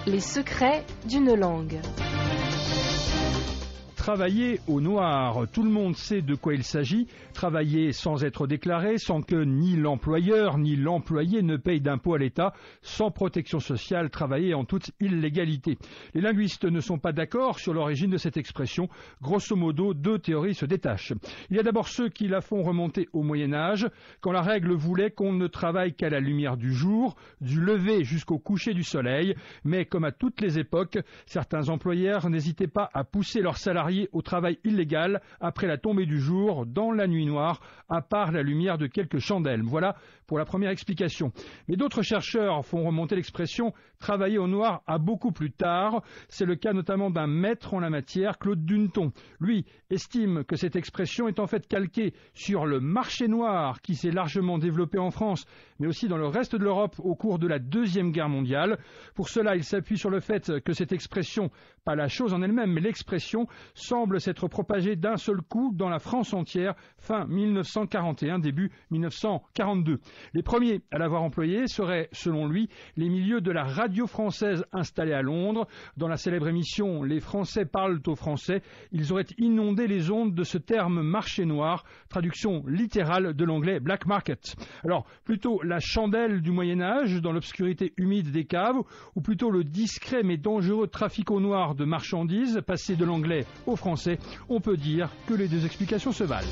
Les secrets d'une langue. Travailler au noir, tout le monde sait de quoi il s'agit. Travailler sans être déclaré, sans que ni l'employeur ni l'employé ne paye d'impôts à l'État, sans protection sociale, travailler en toute illégalité. Les linguistes ne sont pas d'accord sur l'origine de cette expression. Grosso modo, deux théories se détachent. Il y a d'abord ceux qui la font remonter au Moyen-Âge, quand la règle voulait qu'on ne travaille qu'à la lumière du jour, du lever jusqu'au coucher du soleil. Mais comme à toutes les époques, certains employeurs n'hésitaient pas à pousser leurs salariés au travail illégal après la tombée du jour, dans la nuit noire, à part la lumière de quelques chandelles. Voilà pour la première explication. Mais d'autres chercheurs font remonter l'expression « travailler au noir » à beaucoup plus tard. C'est le cas notamment d'un maître en la matière, Claude Duneton. Lui estime que cette expression est en fait calquée sur le marché noir qui s'est largement développé en France, mais aussi dans le reste de l'Europe au cours de la Deuxième Guerre mondiale. Pour cela, il s'appuie sur le fait que cette expression, pas la chose en elle-même, mais l'expression, semble s'être propagée d'un seul coup dans la France entière, fin 1941, début 1942. Les premiers à l'avoir employé seraient, selon lui, les milieux de la radio française installés à Londres. Dans la célèbre émission « Les Français parlent aux Français », ils auraient inondé les ondes de ce terme « marché noir », traduction littérale de l'anglais « black market ». Alors, plutôt la chandelle du Moyen-Âge dans l'obscurité humide des caves, ou plutôt le discret mais dangereux trafic au noir de marchandises, passé de l'anglais au français, on peut dire que les deux explications se valent.